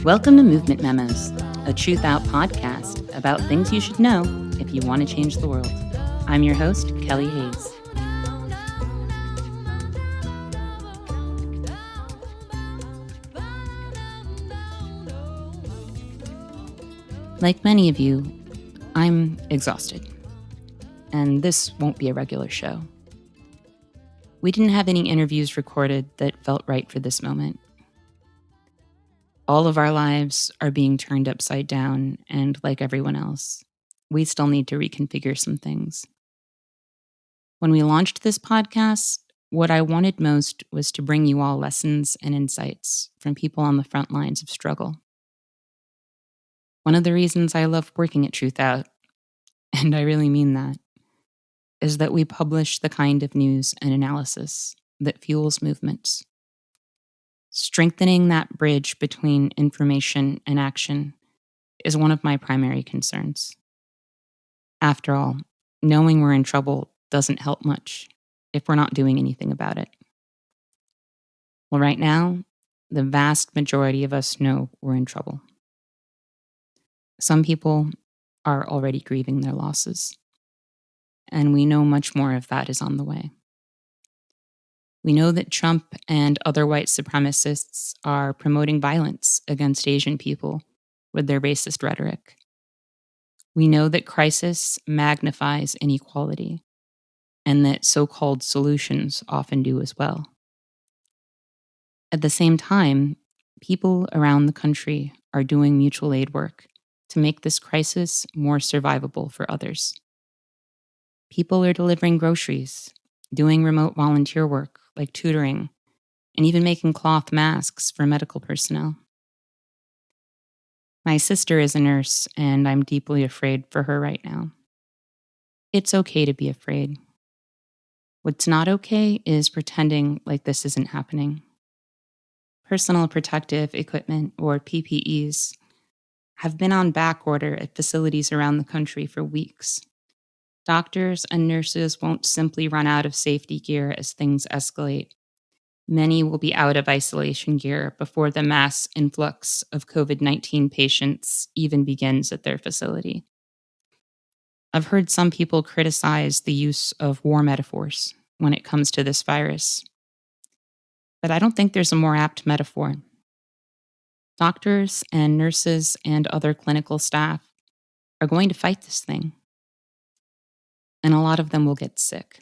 Welcome to Movement Memos, a Truth Out podcast about things you should know if you want to change the world. I'm your host, Kelly Hayes. Like many of you, I'm exhausted, and this won't be a regular show. We didn't have any interviews recorded that felt right for this moment. All of our lives are being turned upside down, and like everyone else, we still need to reconfigure some things. When we launched this podcast, what I wanted most was to bring you all lessons and insights from people on the front lines of struggle. One of the reasons I love working at TRUTHOUT, and I really mean that, is that we publish the kind of news and analysis that fuels movements. Strengthening that bridge between information and action is one of my primary concerns. After all, knowing we're in trouble doesn't help much if we're not doing anything about it. Well, right now, the vast majority of us know we're in trouble. Some people are already grieving their losses, and we know much more of that is on the way. We know that Trump and other white supremacists are promoting violence against Asian people with their racist rhetoric. We know that crisis magnifies inequality, and that so-called solutions often do as well. At the same time, people around the country are doing mutual aid work to make this crisis more survivable for others. People are delivering groceries, doing remote volunteer work like tutoring, and even making cloth masks for medical personnel. My sister is a nurse, and I'm deeply afraid for her right now. It's okay to be afraid. What's not okay is pretending like this isn't happening. Personal protective equipment, or PPEs, have been on back order at facilities around the country for weeks. Doctors and nurses won't simply run out of safety gear as things escalate. Many will be out of isolation gear before the mass influx of COVID-19 patients even begins at their facility. I've heard some people criticize the use of war metaphors when it comes to this virus, but I don't think there's a more apt metaphor. Doctors and nurses and other clinical staff are going to fight this thing, and a lot of them will get sick,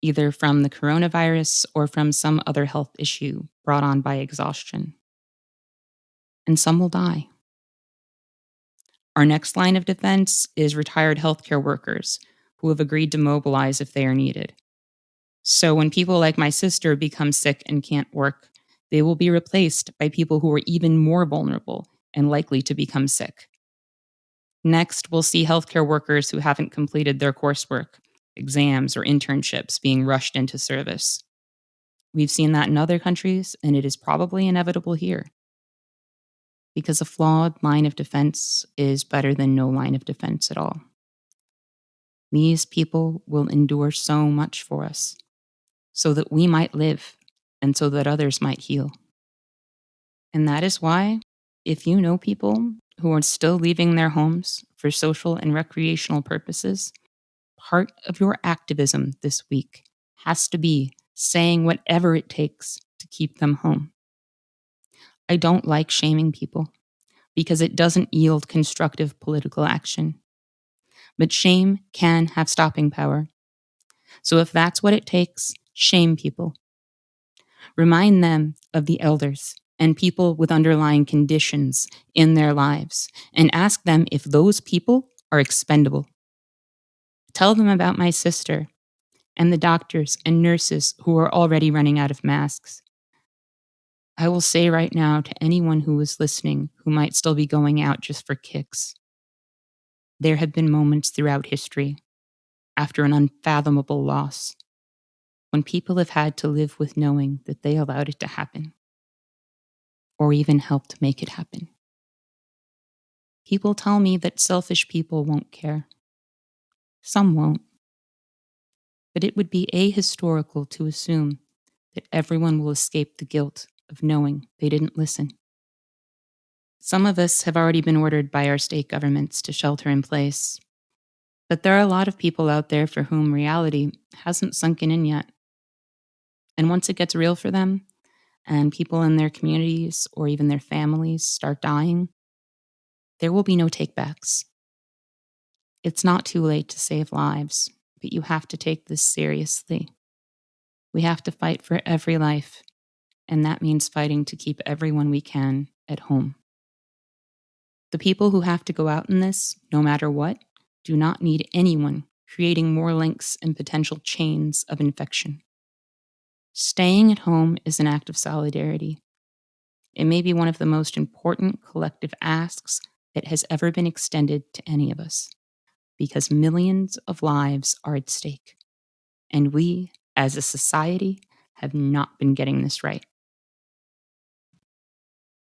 either from the coronavirus or from some other health issue brought on by exhaustion. And some will die. Our next line of defense is retired healthcare workers who have agreed to mobilize if they are needed. So when people like my sister become sick and can't work, they will be replaced by people who are even more vulnerable and likely to become sick. Next, we'll see healthcare workers who haven't completed their coursework, exams, or internships being rushed into service. We've seen that in other countries, and it is probably inevitable here. Because a flawed line of defense is better than no line of defense at all. These people will endure so much for us, so that we might live, and so that others might heal. And that is why, if you know people who are still leaving their homes for social and recreational purposes, part of your activism this week has to be saying whatever it takes to keep them home. I don't like shaming people because it doesn't yield constructive political action. But shame can have stopping power. So if that's what it takes, shame people. Remind them of the elders and people with underlying conditions in their lives, and ask them if those people are expendable. Tell them about my sister and the doctors and nurses who are already running out of masks. I will say right now to anyone who is listening who might still be going out just for kicks, there have been moments throughout history, after an unfathomable loss, when people have had to live with knowing that they allowed it to happen, or even helped make it happen. People tell me that selfish people won't care. Some won't. But it would be ahistorical to assume that everyone will escape the guilt of knowing they didn't listen. Some of us have already been ordered by our state governments to shelter in place, but there are a lot of people out there for whom reality hasn't sunken in yet. And once it gets real for them, and people in their communities or even their families start dying, there will be no takebacks. It's not too late to save lives, but you have to take this seriously. We have to fight for every life, and that means fighting to keep everyone we can at home. The people who have to go out in this, no matter what, do not need anyone creating more links and potential chains of infection. Staying at home is an act of solidarity. It may be one of the most important collective asks that has ever been extended to any of us, because millions of lives are at stake. And we, as a society, have not been getting this right.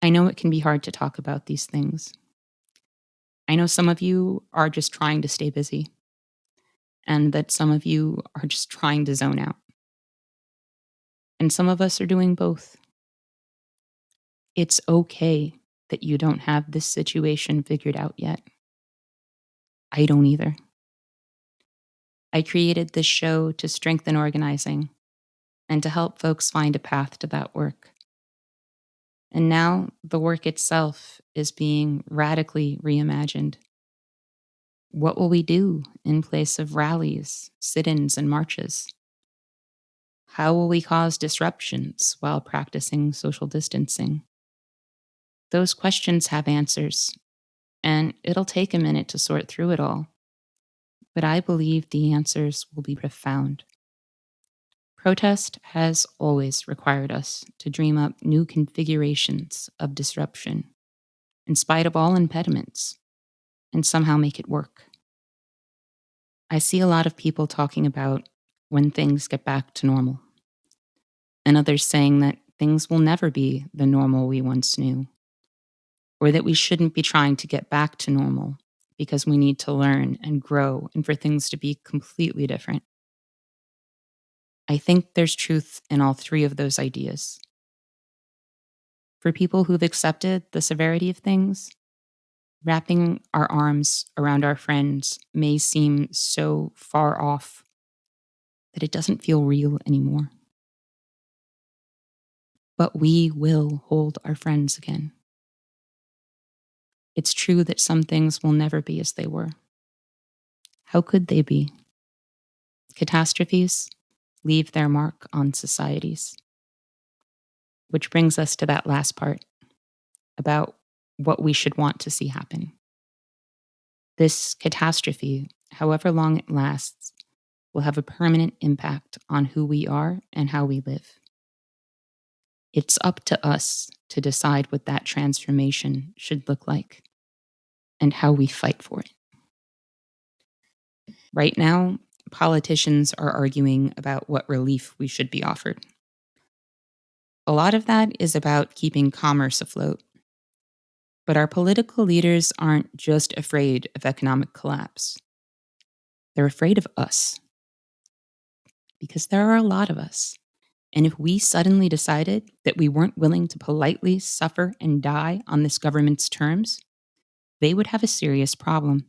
I know it can be hard to talk about these things. I know some of you are just trying to stay busy, and that some of you are just trying to zone out. And some of us are doing both. It's okay that you don't have this situation figured out yet. I don't either. I created this show to strengthen organizing and to help folks find a path to that work. And now the work itself is being radically reimagined. What will we do in place of rallies, sit ins, and marches? How will we cause disruptions while practicing social distancing? Those questions have answers, and it'll take a minute to sort through it all. But I believe the answers will be profound. Protest has always required us to dream up new configurations of disruption, in spite of all impediments, and somehow make it work. I see a lot of people talking about when things get back to normal, and others saying that things will never be the normal we once knew, or that we shouldn't be trying to get back to normal because we need to learn and grow and for things to be completely different. I think there's truth in all three of those ideas. For people who've accepted the severity of things, wrapping our arms around our friends may seem so far off that it doesn't feel real anymore. But we will hold our friends again. It's true that some things will never be as they were. How could they be? Catastrophes leave their mark on societies. Which brings us to that last part about what we should want to see happen. This catastrophe, however long it lasts, will have a permanent impact on who we are and how we live. It's up to us to decide what that transformation should look like and how we fight for it. Right now, politicians are arguing about what relief we should be offered. A lot of that is about keeping commerce afloat. But our political leaders aren't just afraid of economic collapse. They're afraid of us. Because there are a lot of us. And if we suddenly decided that we weren't willing to politely suffer and die on this government's terms, they would have a serious problem.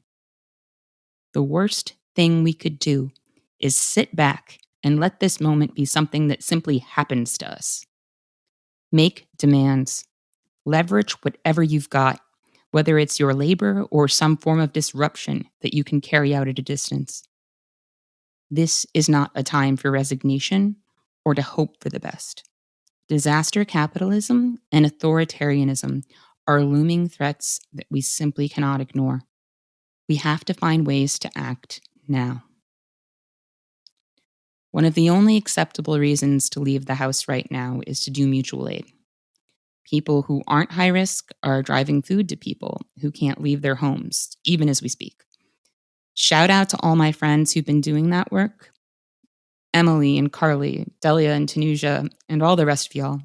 The worst thing we could do is sit back and let this moment be something that simply happens to us. Make demands. Leverage whatever you've got, whether it's your labor or some form of disruption that you can carry out at a distance. This is not a time for resignation or to hope for the best. Disaster capitalism and authoritarianism are looming threats that we simply cannot ignore. We have to find ways to act now. One of the only acceptable reasons to leave the house right now is to do mutual aid. People who aren't high risk are driving food to people who can't leave their homes, even as we speak. Shout out to all my friends who've been doing that work. Emily and Carly, Delia and Tanuja, and all the rest of y'all.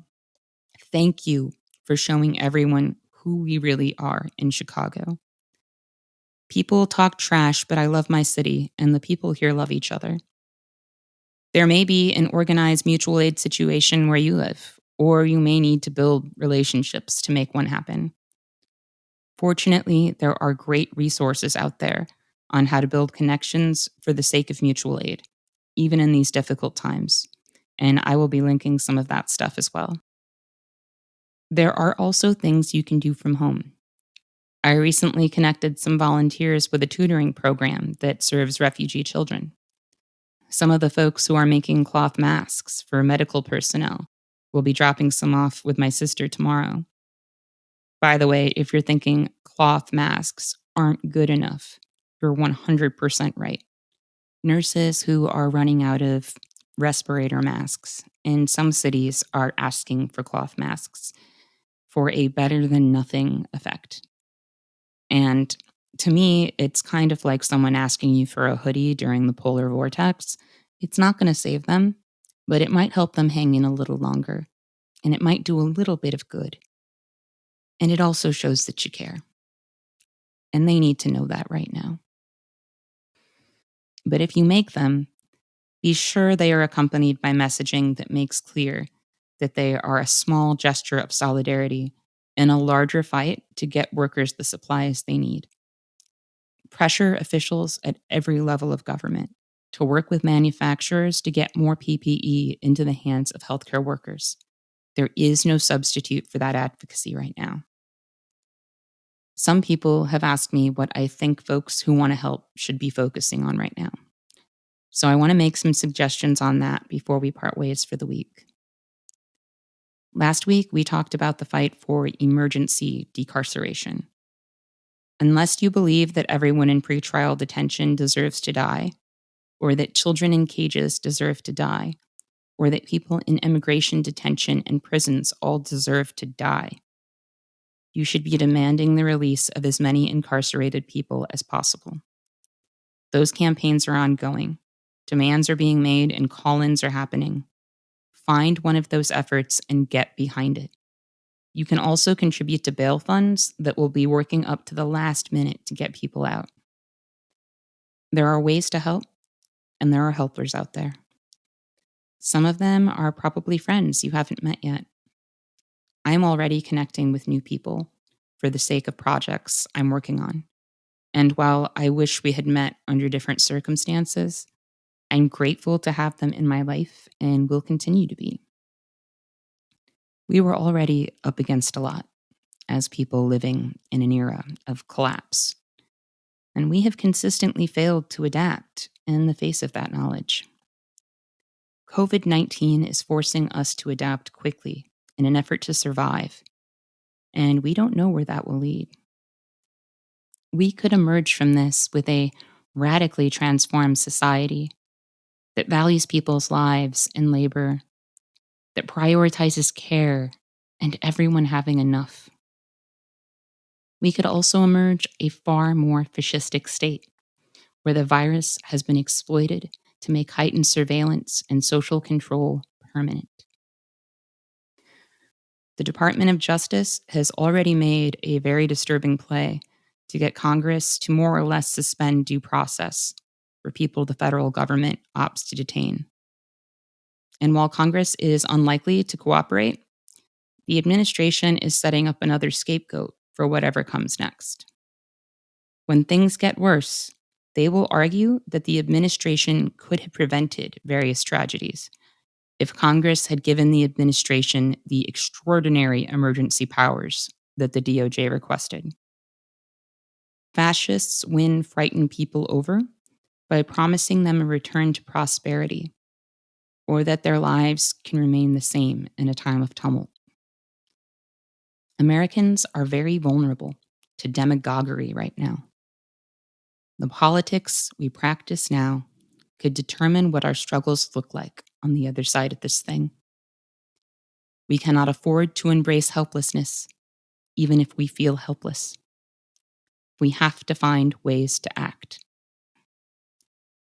Thank you for showing everyone who we really are in Chicago. People talk trash, but I love my city, and the people here love each other. There may be an organized mutual aid situation where you live, or you may need to build relationships to make one happen. Fortunately, there are great resources out there on how to build connections for the sake of mutual aid, even in these difficult times. And I will be linking some of that stuff as well. There are also things you can do from home. I recently connected some volunteers with a tutoring program that serves refugee children. Some of the folks who are making cloth masks for medical personnel will be dropping some off with my sister tomorrow. By the way, if you're thinking cloth masks aren't good enough, you're 100% right. Nurses who are running out of respirator masks in some cities are asking for cloth masks for a better than nothing effect. And to me, it's kind of like someone asking you for a hoodie during the polar vortex. It's not going to save them, but it might help them hang in a little longer, and it might do a little bit of good. And it also shows that you care. And they need to know that right now. But if you make them, be sure they are accompanied by messaging that makes clear that they are a small gesture of solidarity in a larger fight to get workers the supplies they need. Pressure officials at every level of government to work with manufacturers to get more PPE into the hands of healthcare workers. There is no substitute for that advocacy right now. Some people have asked me what I think folks who want to help should be focusing on right now. So I want to make some suggestions on that before we part ways for the week. Last week, we talked about the fight for emergency decarceration. Unless you believe that everyone in pretrial detention deserves to die, or that children in cages deserve to die, or that people in immigration detention and prisons all deserve to die, you should be demanding the release of as many incarcerated people as possible. Those campaigns are ongoing. Demands are being made and call ins are happening. Find one of those efforts and get behind it. You can also contribute to bail funds that will be working up to the last minute to get people out. There are ways to help, and there are helpers out there. Some of them are probably friends you haven't met yet. I'm already connecting with new people for the sake of projects I'm working on. And while I wish we had met under different circumstances, I'm grateful to have them in my life and will continue to be. We were already up against a lot as people living in an era of collapse, and we have consistently failed to adapt in the face of that knowledge. COVID-19 is forcing us to adapt quickly in an effort to survive, and we don't know where that will lead. We could emerge from this with a radically transformed society that values people's lives and labor, that prioritizes care and everyone having enough. We could also emerge a far more fascistic state where the virus has been exploited to make heightened surveillance and social control permanent. The Department of Justice has already made a very disturbing play to get Congress to more or less suspend due process for people the federal government opts to detain. And while Congress is unlikely to cooperate, the administration is setting up another scapegoat for whatever comes next. When things get worse, they will argue that the administration could have prevented various tragedies if Congress had given the administration the extraordinary emergency powers that the DOJ requested. Fascists win frightened people over by promising them a return to prosperity, or that their lives can remain the same in a time of tumult. Americans are very vulnerable to demagoguery right now. The politics we practice now could determine what our struggles look like on the other side of this thing. We cannot afford to embrace helplessness, even if we feel helpless. We have to find ways to act.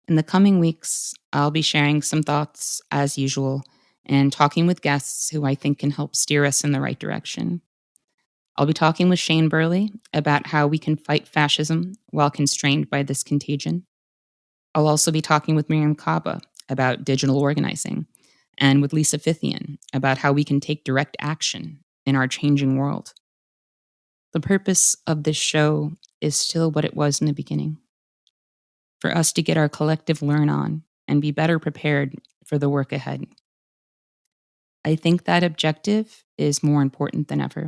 In the coming weeks, I'll be sharing some thoughts, as usual, and talking with guests who I think can help steer us in the right direction. I'll be talking with Shane Burley about how we can fight fascism while constrained by this contagion. I'll also be talking with Miriam Kaba about digital organizing and with Lisa Fithian about how we can take direct action in our changing world. The purpose of this show is still what it was in the beginning, for us to get our collective learn on and be better prepared for the work ahead. I think that objective is more important than ever.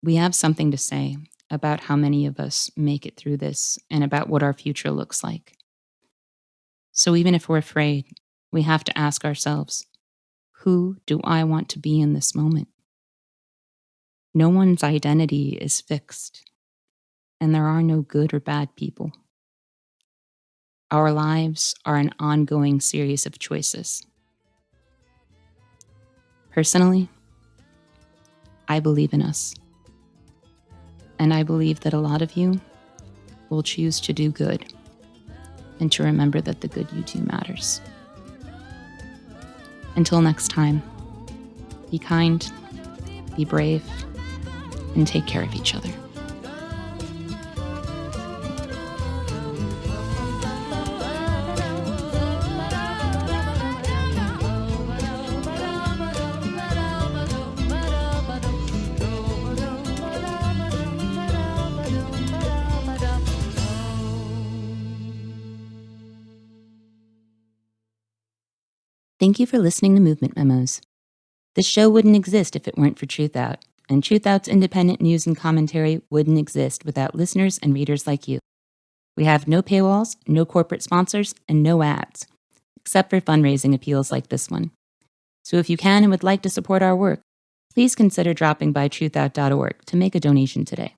We have something to say about how many of us make it through this and about what our future looks like. So even if we're afraid, we have to ask ourselves, who do I want to be in this moment? No one's identity is fixed, and there are no good or bad people. Our lives are an ongoing series of choices. Personally, I believe in us. And I believe that a lot of you will choose to do good and to remember that the good you do matters. Until next time, be kind, be brave, and take care of each other. Thank you for listening to Movement Memos. This show wouldn't exist if it weren't for TRUTHOUT, and TRUTHOUT's independent news and commentary wouldn't exist without listeners and readers like you. We have no paywalls, no corporate sponsors, and no ads, except for fundraising appeals like this one. So if you can and would like to support our work, please consider dropping by truthout.org to make a donation today.